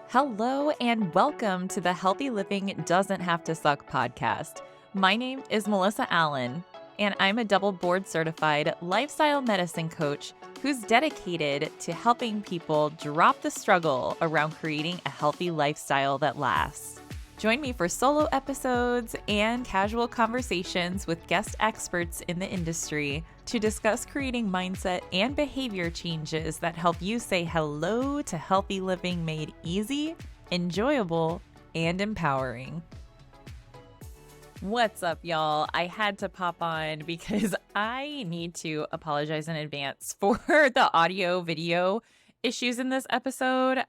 Hello, and welcome to the Healthy Living Doesn't Have to Suck podcast. My name is Melissa Allen, and I'm a double board certified lifestyle medicine coach who's dedicated to helping people drop the struggle around creating a healthy lifestyle that lasts. Join me for solo episodes and casual conversations with guest experts in the industry to discuss creating mindset and behavior changes that help you say hello to healthy living made easy, enjoyable, and empowering. What's up, y'all? I had to pop on because I need to apologize in advance for the audio video issues in this episode.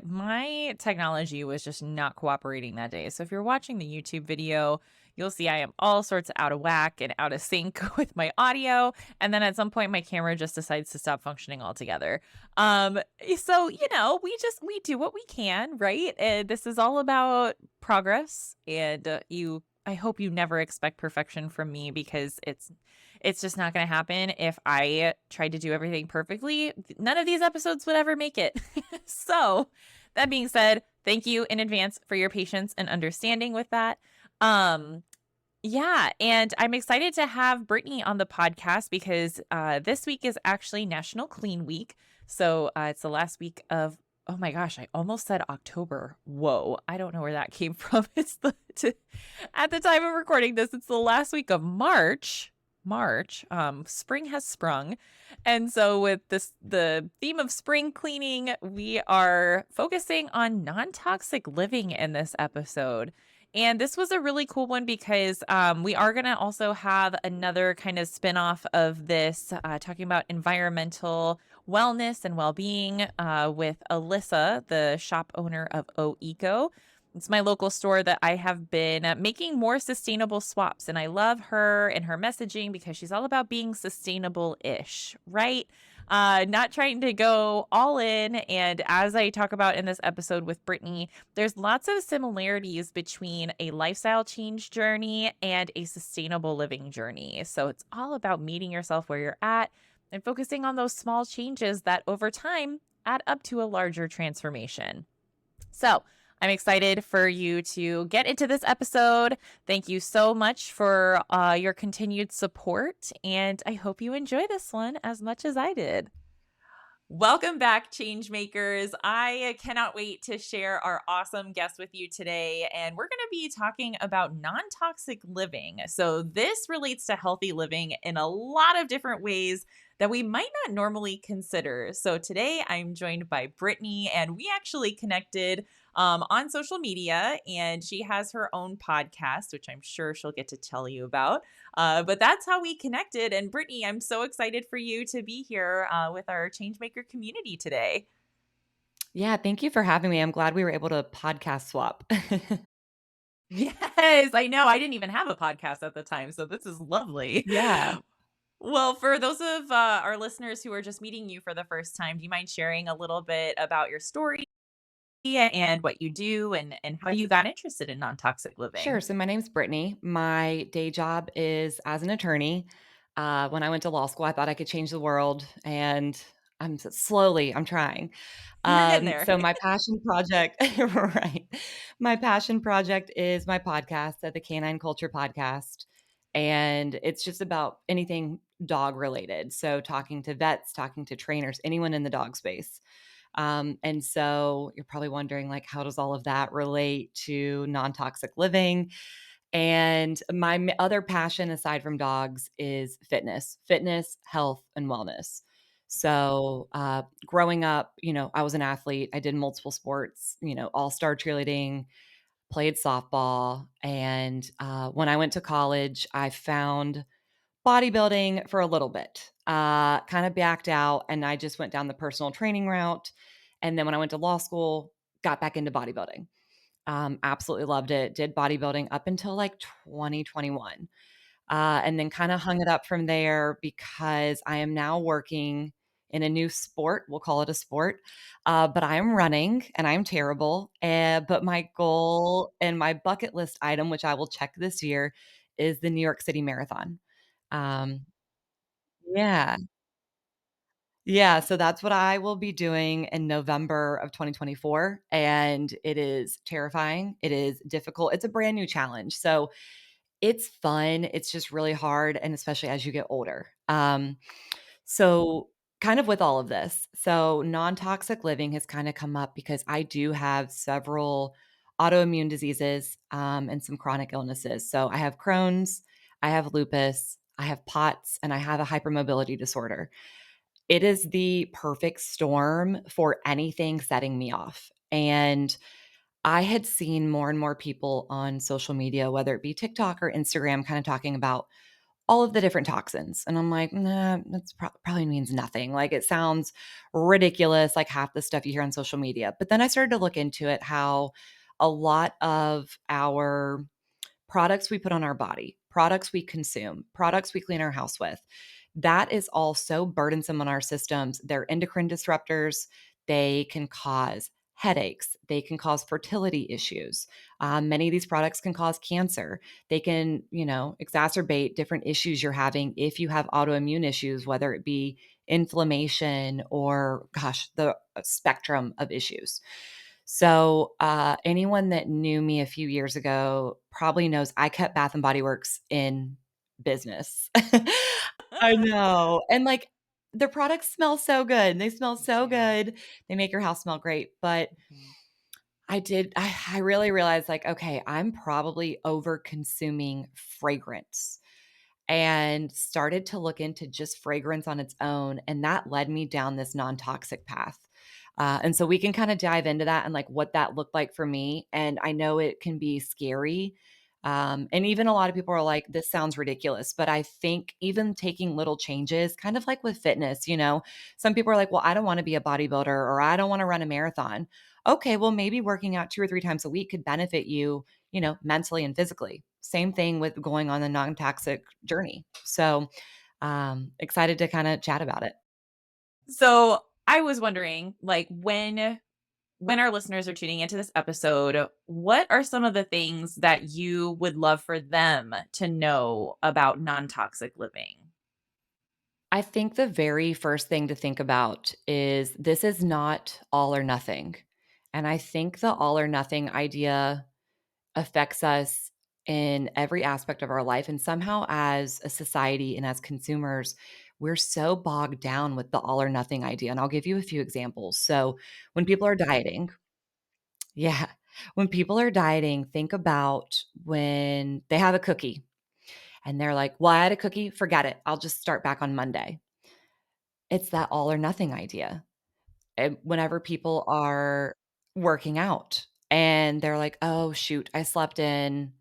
My technology was just not cooperating that day. So if you're watching the YouTube video, you'll see I am all sorts of out of whack and out of sync with my audio. And then at some point, my camera just decides to stop functioning altogether. We do what we can, right? This is all about progress, and I hope you never expect perfection from me because it's just not going to happen. If I tried to do everything perfectly, none of these episodes would ever make it. So, that being said, thank you in advance for your patience and understanding with that. Yeah, and I'm excited to have Brittany on the podcast because this week is actually National Clean Week. So it's the last week of, oh my gosh, I almost said October. Whoa, I don't know where that came from. At the time of recording this, it's the last week of March. Spring has sprung. And so with the theme of spring cleaning, we are focusing on non-toxic living in this episode. And this was a really cool one because we are going to also have another kind of spinoff of this, talking about environmental wellness and well-being with Alyssa, the shop owner of OEco. It's my local store that I have been making more sustainable swaps. And I love her and her messaging because she's all about being sustainable-ish, right? Not trying to go all in. And as I talk about in this episode with Brittany, there's lots of similarities between a lifestyle change journey and a sustainable living journey. So it's all about meeting yourself where you're at and focusing on those small changes that over time add up to a larger transformation. So I'm excited for you to get into this episode. Thank you so much for your continued support, and I hope you enjoy this one as much as I did. Welcome back, change makers. I cannot wait to share our awesome guest with you today. And we're going to be talking about non-toxic living. So this relates to healthy living in a lot of different ways that we might not normally consider. So today I'm joined by Brittany, and we actually connected on social media, and she has her own podcast, which I'm sure she'll get to tell you about. But that's how we connected. And Brittany, I'm so excited for you to be here with our Changemaker community today. Yeah, thank you for having me. I'm glad we were able to podcast swap. Yes, I know. I didn't even have a podcast at the time, so this is lovely. Yeah. Well, for those of our listeners who are just meeting you for the first time, do you mind sharing a little bit about your story and what you do and how you got interested in non-toxic Sure. living? So my name's Brittany. My day job is as an attorney. When I went to law school, I thought I could change the world, and I'm trying. You're getting there. So my passion project, right? My passion project is my podcast, the Canine Culture Podcast, and it's just about anything dog related. So talking to vets, talking to trainers, anyone in the dog space. And so you're probably wondering, like, how does all of that relate to non-toxic living? And my other passion aside from dogs is fitness, health, and wellness. So, growing up, I was an athlete. I did multiple sports, all-star cheerleading, played softball. And when I went to college, I found bodybuilding for a little bit, kind of backed out, and I just went down the personal training route. And then when I went to law school, got back into bodybuilding. Absolutely loved it. Did bodybuilding up until like 2021. And then kind of hung it up from there because I am now working in a new sport. We'll call it a sport. But I am running and I'm terrible. But my goal and my bucket list item, which I will check this year, is the New York City Marathon. Um, yeah. Yeah, so that's what I will be doing in November of 2024, and it is terrifying, it is difficult, it's a brand new challenge, so it's fun, it's just really hard, and especially as you get older. So kind of with all of this, so non-toxic living has kinda come up because I do have several autoimmune diseases, and some chronic illnesses. So I have Crohn's, I have lupus, I have POTS, and I have a hypermobility disorder. It is the perfect storm for anything setting me off, and I had seen more and more people on social media, whether it be TikTok or Instagram, kinda talking about all of the different toxins. And I'm like, "Nah, that's probably means nothing." Like, it sounds ridiculous, like half the stuff you hear on social media. But then I started to look into it, how a lot of our products we put on our body, products we consume, products we clean our house with, that is all so burdensome on our systems. They're endocrine disruptors. They can cause headaches. They can cause fertility issues. Many of these products can cause cancer. They can, exacerbate different issues you're having if you have autoimmune issues, whether it be inflammation or, gosh, the spectrum of issues. So, anyone that knew me a few years ago probably knows I kept Bath& and Body Works in business. I know, and, like, their products smell so good, they smell Me so too. good, they make your house smell great, but Mhm. I really realized, like, okay, I'm probably over-consuming fragrance, and started to look into just fragrance on its own, and that led me down this non-toxic path. And so we can kind of dive into that and like what that looked like for me. And I know it can be scary. And even a lot of people are like, this sounds ridiculous. But I think even taking little changes, kind of like with fitness, some people are like, well, I don't want to be a bodybuilder or I don't want to run a marathon. Okay, well, maybe working out 2 or 3 times a week could benefit you, mentally and physically. Same thing with going on the non-toxic journey. So, excited to kind of chat about it. So I was wondering, like, when our listeners are tuning into this episode, what are some of the things that you would love for them to know about non-toxic living? I think the very first thing to think about is this is not all or nothing. And I think the all or nothing idea affects us in every aspect of our life. And somehow, as a society and as consumers, we're so bogged down with the all or nothing idea. And I'll give you a few examples. So, when people are dieting, yeah, when people are dieting, think about when they have a cookie and they're like, well, I had a cookie, forget it. I'll just start back on Monday. It's that all or nothing idea. And whenever people are working out and they're like, "Oh, shoot, I slept in.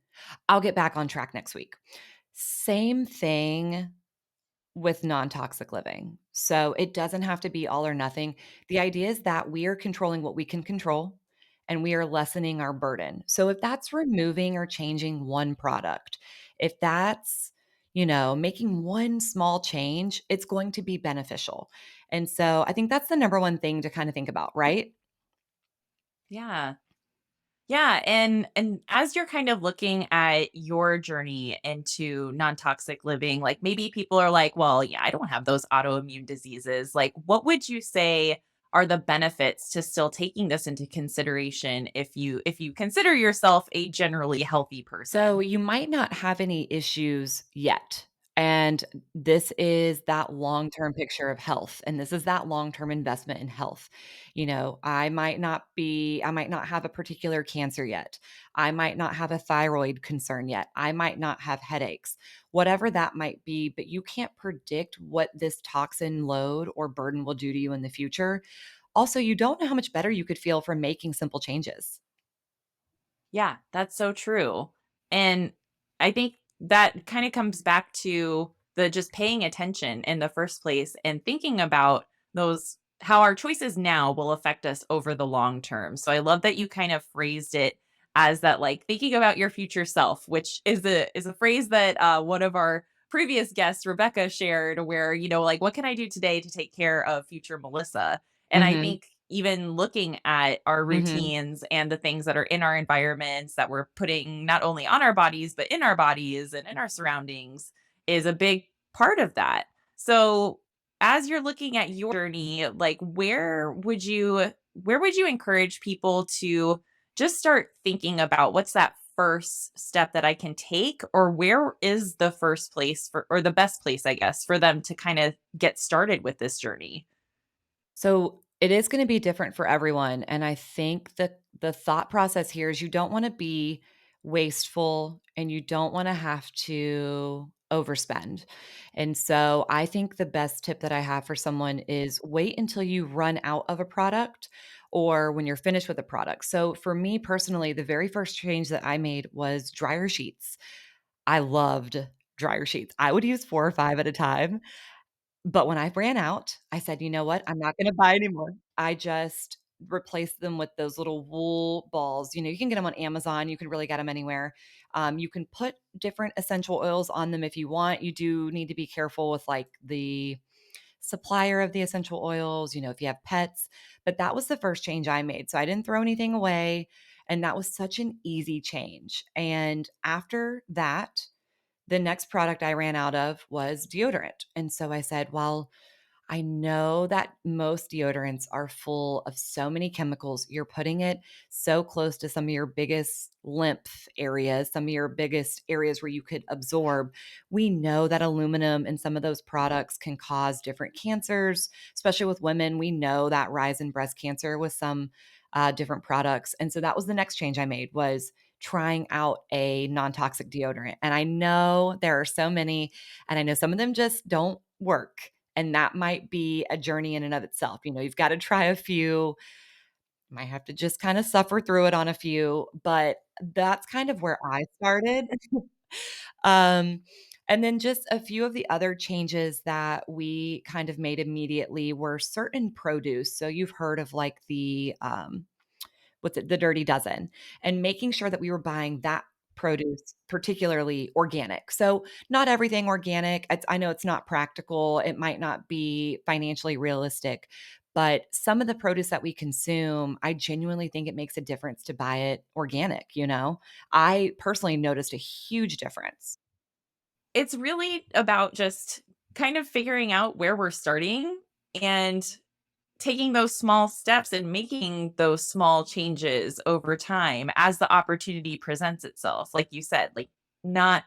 I'll get back on track next week." Same thing with non-toxic living. So it doesn't have to be all or nothing. The idea is that we are controlling what we can control and we are lessening our burden. So if that's removing or changing one product, if that's, making one small change, it's going to be beneficial. And so I think that's the number one thing to kind of think about, right? Yeah. Yeah, and as you're kind of looking at your journey into non-toxic living, like maybe people are like, "Well, yeah, I don't have those autoimmune diseases." Like, what would you say are the benefits to still taking this into consideration if you consider yourself a generally healthy So person? you might not have any issues yet. And this is that long-term picture of health. And this is that long-term investment in health. I might not have a particular cancer yet. I might not have a thyroid concern yet. I might not have headaches, whatever that might be. But you can't predict what this toxin load or burden will do to you in the future. Also, you don't know how much better you could feel from making simple changes. Yeah, that's so true. And I think that kind of comes back to the just paying attention in the first place and thinking about those how our choices now will affect us over the long term. So I love that you kind of phrased it as that, like, thinking about your future self, which is a phrase that one of our previous guests, Rebecca, shared, where, like, what can I do today to take care of future Melissa? And I Mhm. think even looking at our Mhm. routines and the things that are in our environments that we're putting not only on our bodies, but in our bodies and in our surroundings is a big part of that. So, as you're looking at your journey, like where would you encourage people to just start thinking about what's that first step that I can take, or where is the first place for, or the best place, I guess, for them to kind of get started with this journey? So it is going to be different for everyone. And I think that the thought process here is you don't want to be wasteful and you don't want to have to overspend. And so I think the best tip that I have for someone is wait until you run out of a product or when you're finished with a product. So for me personally, the very first change that I made was dryer sheets. I loved dryer sheets. I would use 4 or 5 at a time, but when I ran out, I said, "You know what? I'm not gonna buy anymore." I just replaced them with those little wool balls. You can get them on Amazon, you can really get them anywhere. You can put different essential oils on them if you want. You do need to be careful with, like, the supplier of the essential oils, if you have pets, but that was the first change I made. So I didn't throw anything away, and that was such an easy change. And after that, the next product I ran out of was deodorant. And so I said, well, I know that most deodorants are full of so many chemicals. You're putting it so close to some of your biggest lymph areas, some of your biggest areas where you could absorb. We know that aluminum in some of those products can cause different cancers, especially with women. We know that rise in breast cancer with some different products. And so that was the next change I made was trying out a non-toxic deodorant. And I know there are so many, and I know some of them just don't work, and that might be a journey in and of itself. You've got to try a few, might have to just kind of suffer through it on a few, but that's kind of where I started. Um, and then just a few of the other changes that we kind of made immediately were certain produce. So you've heard of like the what's it, the Dirty Dozen, and making sure that we were buying that produce, particularly organic. So, not everything organic. I know it's not practical. It might not be financially realistic, but some of the produce that we consume, I genuinely think it makes a difference to buy it organic. I personally noticed a huge difference. It's really about just kind of figuring out where we're starting and taking those small steps and making those small changes over time as the opportunity presents itself. Like you said, like not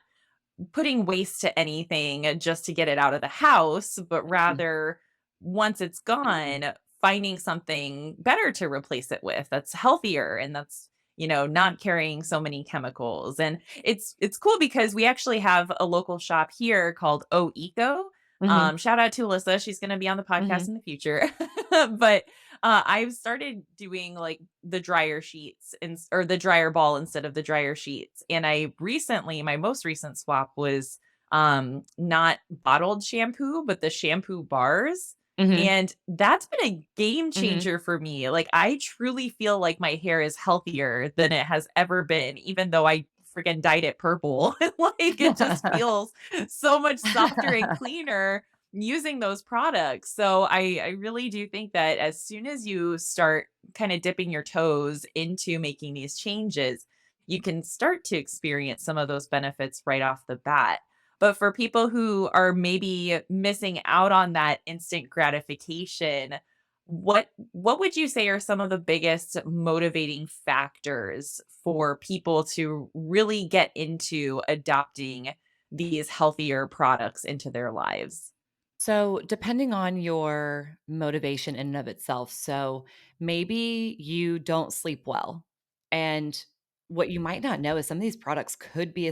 putting waste to anything just to get it out of the house, but Mhm. rather once it's gone, finding something better to replace it with that's healthier and that's not carrying so many chemicals. And it's cool because we actually have a local shop here called O Eco. Mhm. Shout out to Alyssa. She's going to be on the podcast Mhm. in the future. But I've started doing like the dryer sheets or the dryer ball instead of the dryer sheets. And my most recent swap was not bottled shampoo, but the shampoo bars. Mhm. And that's been a game Mhm. changer for me. Like I truly feel like my hair is healthier than it has ever been, even though I freaking dyed it purple. Like it just feels so much softer and cleaner using those products. So I really do think that as soon as you start kind of dipping your toes into making these changes, you can start to experience some of those benefits right off the bat. But for people who are maybe missing out on that instant gratification, what would you say are some of the biggest motivating factors for people to really get into adopting these healthier products into their lives? So, depending on your motivation in and of itself, so maybe you don't sleep well. And what you might not know is some of these products could be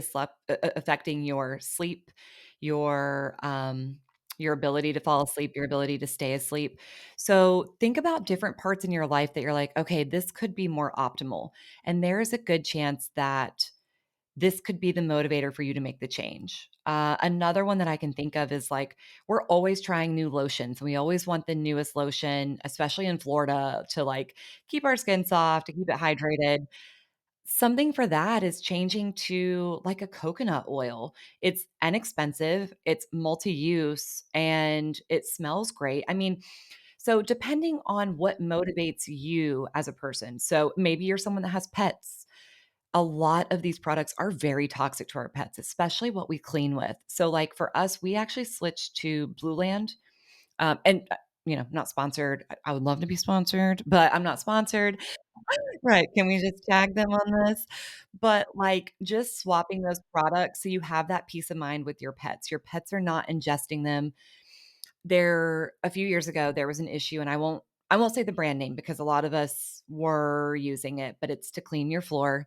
affecting your sleep, your your ability to fall asleep, your ability to stay asleep. So, think about different parts in your life that you're like, okay, this could be more optimal. And there is a good chance that this could be the motivator for you to make the change. Another one that I can think of is like we're always trying new lotions. We always want the newest lotion, especially in Florida, to like keep our skin soft, to keep it hydrated. Something for that is changing to like a coconut oil. It's inexpensive, it's multi use, and it smells great. I mean, so depending on what motivates you as a person. So maybe you're someone that has pets, a lot of these products are very toxic to our pets, especially what we clean with. So, like for us, we actually switched to Blue Land. Not sponsored. I would love to be sponsored, but I'm not sponsored. Right, can we just tag them on this? But, like, just swapping those products so you have that peace of mind with your pets. Your pets are not ingesting them. There a few years ago, there was an issue, and I won't say the brand name because a lot of us were using it, but it's to clean your floor.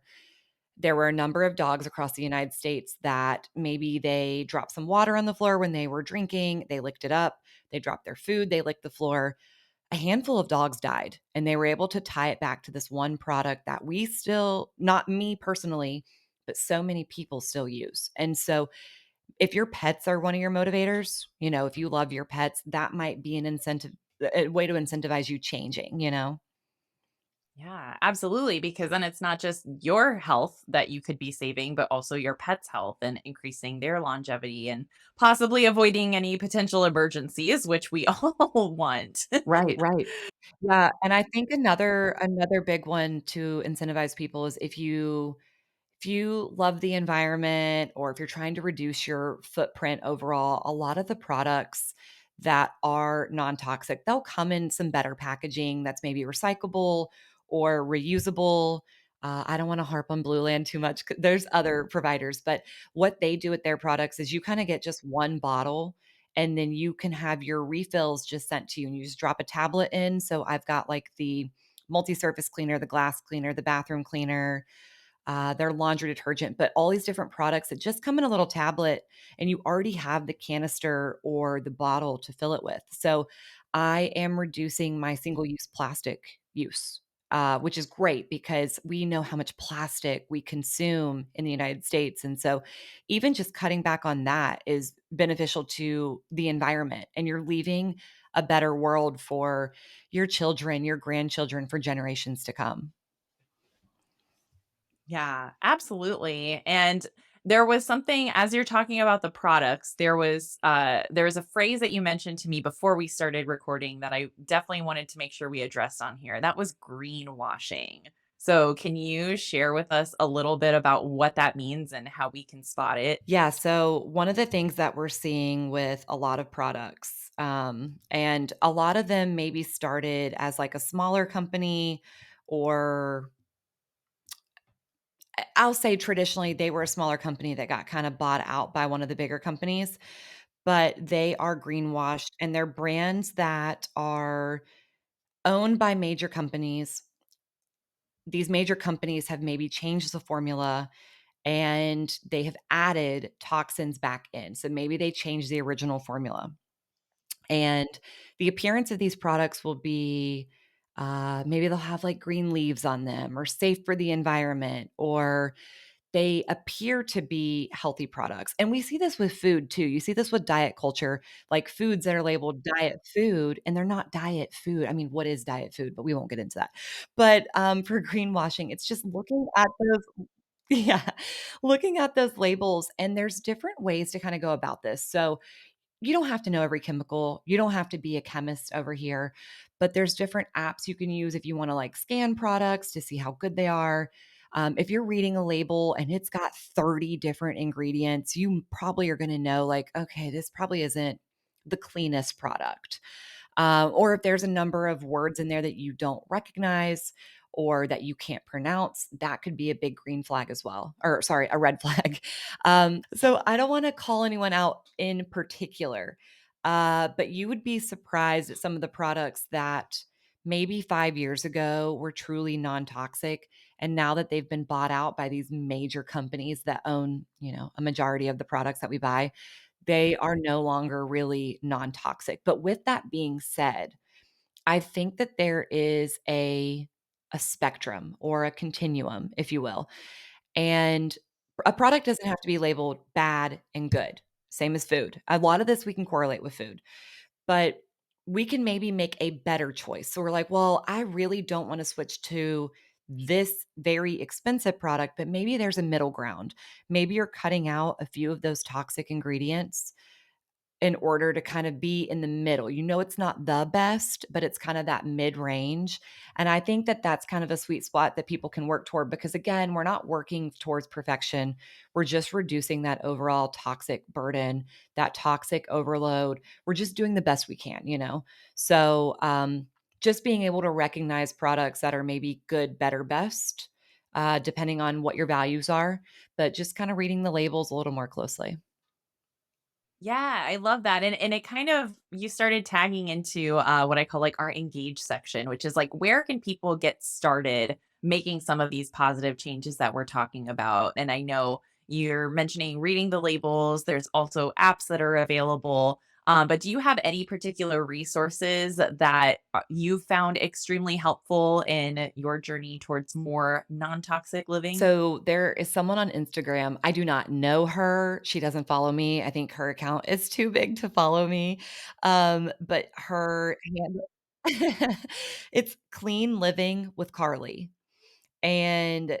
There were a number of dogs across the United States that maybe they dropped some water on the floor when they were drinking, they licked it up, they dropped their food, they licked the floor. A handful of dogs died, and they were able to tie it back to this one product that we still, not me personally, but so many people still use. And so if your pets are one of your motivators, if you love your pets, that might be an incentive, a way to incentivize you changing. Yeah, absolutely. Because then it's not just your health that you could be saving, but also your pet's health and increasing their longevity and possibly avoiding any potential emergencies, which we all want. Right, right. Yeah, and I think another big one to incentivize people is if you love the environment or if you're trying to reduce your footprint overall, a lot of the products that are non-toxic, they'll come in some better packaging that's maybe recyclable or reusable. I don't want to harp on Blue Land too much. There's other providers, but what they do with their products is you kind of get just one bottle and then you can have your refills just sent to you and you just drop a tablet in. So I've got like the multi-surface cleaner, the glass cleaner, the bathroom cleaner, their laundry detergent, but all these different products that just come in a little tablet and you already have the canister or the bottle to fill it with. So I am reducing my single use plastic use, which is great because we know how much plastic we consume in the United States. And so even just cutting back on that is beneficial to the environment and you're leaving a better world for your children, your grandchildren, for generations to come. Yeah, absolutely. And there was something as you're talking about the products, there was a phrase that you mentioned to me before we started recording that I definitely wanted to make sure we addressed on here. That was greenwashing. So, can you share with us a little bit about what that means and how we can spot it? Yeah, so one of the things that we're seeing with a lot of products, and a lot of them maybe started as like a smaller company, or I'll say traditionally they were a smaller company that got kind of bought out by one of the bigger companies, but they are greenwashed and they're brands that are owned by major companies. These major companies have maybe changed the formula and they have added toxins back in. So maybe they changed the original formula. And the appearance of these products will be, maybe they'll have like green leaves on them or safe for the environment, or they appear to be healthy products. And we see this with food too. You see this with diet culture, like foods that are labeled diet food and they're not diet food. I mean, what is diet food? But we won't get into that. But for greenwashing, it's just looking at those. Yeah, looking at those labels, and there's different ways to kind of go about this. So you don't have to know every chemical. You don't have to be a chemist over here, but there's different apps you can use if you want to like scan products to see how good they are. If you're reading a label and it's got 30 different ingredients, you probably are going to know, like, okay, this probably isn't the cleanest product. Or if there's a number of words in there that you don't recognize or that you can't pronounce, that could be a big green flag as well. Or, sorry, a red flag. So I don't want to call anyone out in particular, but you would be surprised at some of the products that maybe 5 years ago were truly non toxic. And now that they've been bought out by these major companies that own, a majority of the products that we buy, they are no longer really non-toxic. But with that being said, I think that there is a spectrum or a continuum, if you will. And a product doesn't have to be labeled bad and good. Same as food. A lot of this we can correlate with food, but we can maybe make a better choice. So we're like, well, I really don't want to switch to this very expensive product, but maybe there's a middle ground. Maybe you're cutting out a few of those toxic ingredients in order to kind of be in the middle. You know, it's not the best, but it's kind of that mid range. And I think that that's kind of a sweet spot that people can work toward because, again, we're not working towards perfection. We're just reducing that overall toxic burden, that toxic overload. We're just doing the best we can, you know? So, just being able to recognize products that are maybe good, better, best, depending on what your values are, but just kind of reading the labels a little more closely. Yeah, I love that. And it kind of you started tagging into what I call like our engage section, which is like where can people get started making some of these positive changes that we're talking about? And I know you're mentioning reading the labels. There's also apps that are available. But do you have any particular resources that you found extremely helpful in your journey towards more non-toxic living? So there is someone on Instagram. I do not know her. She doesn't follow me. I think her account is too big to follow me. But her handle it's Clean Living with Carly. And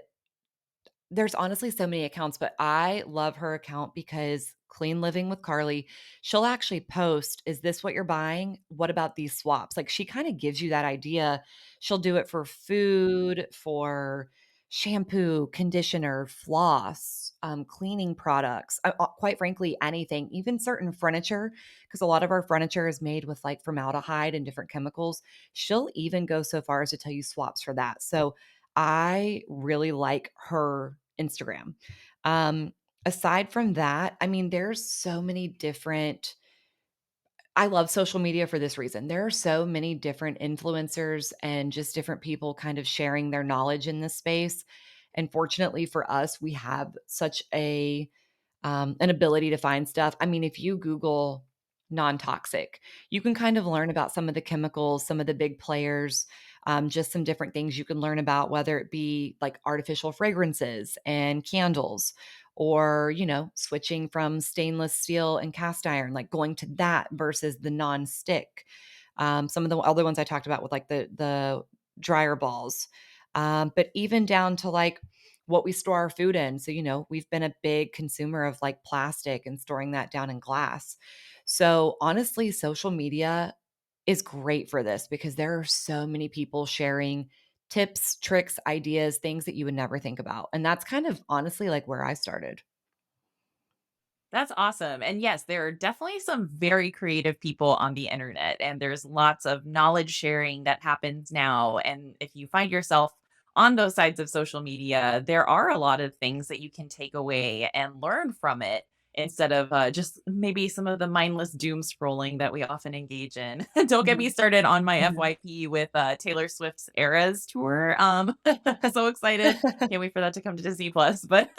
there's honestly so many accounts, but I love her account because Clean Living with Carly, she'll actually post, "Is this what you're buying? What about these swaps?" Like she kind of gives you that idea. She'll do it for food, for shampoo, conditioner, floss, cleaning products, quite frankly, anything, even certain furniture, because a lot of our furniture is made with like formaldehyde and different chemicals. She'll even go so far as to tell you swaps for that. So I really like her Instagram. Um, aside from that, I mean, there's so many different I love social media for this reason. There are so many different influencers and just different people kind of sharing their knowledge in this space. And fortunately for us, we have such an ability to find stuff. I mean, if you Google non-toxic, you can kind of learn about some of the chemicals, some of the big players, just some different things you can learn about, whether it be like artificial fragrances and candles, or switching from stainless steel and cast iron, like going to that versus the non-stick. Some of the other ones I talked about with like the dryer balls, but even down to like what we store our food in. So, we've been a big consumer of like plastic and storing that down in glass. So, honestly, social media is great for this because there are so many people sharing tips, tricks, ideas, things that you would never think about. And that's kind of honestly like where I started. That's awesome. And yes, there are definitely some very creative people on the internet, and there's lots of knowledge sharing that happens now. And if you find yourself on those sides of social media, there are a lot of things that you can take away and learn from it instead of just maybe some of the mindless doom scrolling that we often engage in. Don't get me Mhm. started on my Mhm. FYP with Taylor Swift's Eras tour. So excited. Can't wait for that to come to Disney Plus. But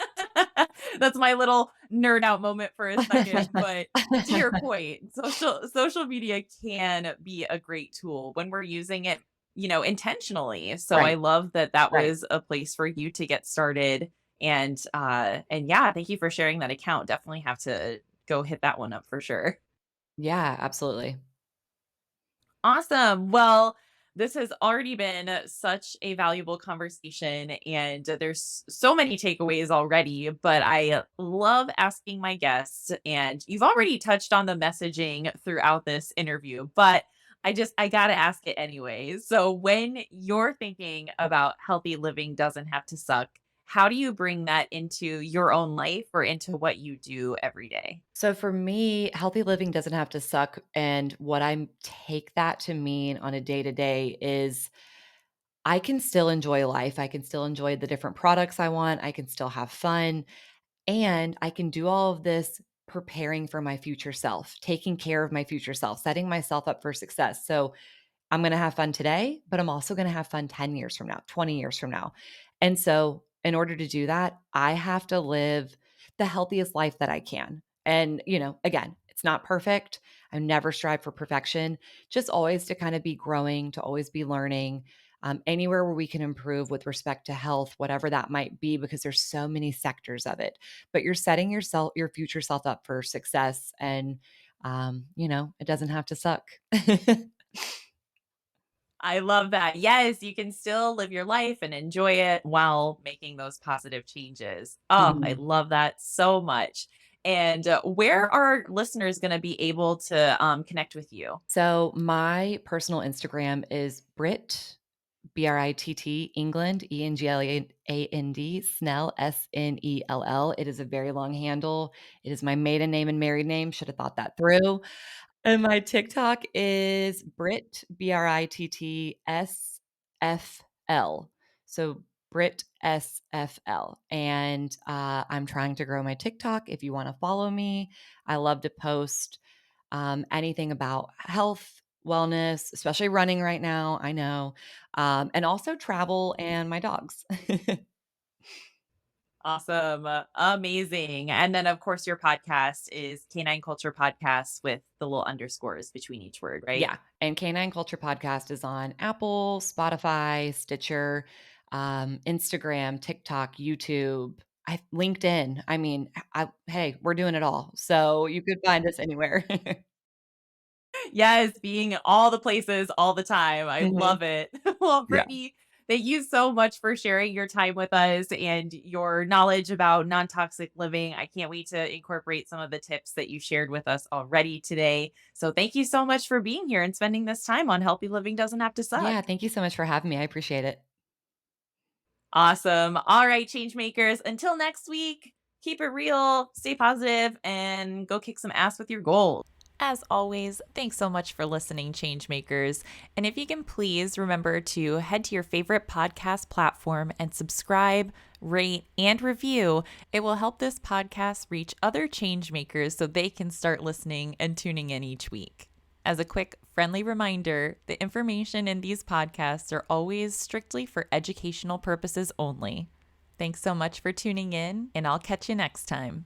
that's my little nerd out moment for a second. But to your point, social media can be a great tool when we're using it, intentionally. So I Right, love that that right. was a place for you to get started. And yeah, thank you for sharing that account. Definitely have to go hit that one up for sure. Yeah, absolutely. Awesome. Well, this has already been such a valuable conversation, and there's so many takeaways already. But I love asking my guests, and you've already touched on the messaging throughout this interview, but I got to ask it anyway. So, when you're thinking about healthy living doesn't have to suck, how do you bring that into your own life or into what you do every day? So for me, healthy living doesn't have to suck. And what I take that to mean on a day to day is I can still enjoy life. I can still enjoy the different products I want. I can still have fun. And I can do all of this preparing for my future self, taking care of my future self, setting myself up for success. So I'm going to have fun today, but I'm also going to have fun 10 years from now, 20 years from now. And so, in order to do that, I have to live the healthiest life that I can. And, again, it's not perfect. I never strive for perfection, just always to kind of be growing, to always be learning. Anywhere where we can improve with respect to health, whatever that might be, because there's so many sectors of it. But you're setting your future self up for success, and it doesn't have to suck. I love that. Yes, you can still live your life and enjoy it while making those positive changes. Oh, I Mhm. love that so much. And where are listeners going to be able to connect with you? So my personal Instagram is Britt England England Snell Snell. It is a very long handle. It is my maiden name and married name. Should have thought that through. And my TikTok is BritSFL. So Brit SFL. And I'm trying to grow my TikTok. If you want to follow me, I love to post anything about health, wellness, especially running right now. I know. And also travel and my dogs. Awesome. Amazing. And then, of course, your podcast is Canine Culture Podcast with the little underscores between each word, right? Yeah, and Canine Culture Podcast is on Apple, Spotify, Stitcher, Instagram, TikTok, YouTube, LinkedIn. I mean, hey, we're doing it all. So you could find us anywhere. Yes, being all the places all the time. I Mhm. love it. Well, Yeah. Brittany, thank you so much for sharing your time with us and your knowledge about non toxic living. I can't wait to incorporate some of the tips that you shared with us already today. So, thank you so much for being here and spending this time on Healthy Living Doesn't Have to Yeah, Suck. thank you so much for having me. I appreciate it. Awesome. All right, change makers. Until next week, keep it real, stay positive, and go kick some ass with your goals. As always, thanks so much for listening, Changemakers. And if you can please remember to head to your favorite podcast platform and subscribe, rate, and review. It will help this podcast reach other changemakers so they can start listening and tuning in each week. As a quick, friendly reminder, the information in these podcasts are always strictly for educational purposes only. Thanks so much for tuning in, and I'll catch you next time.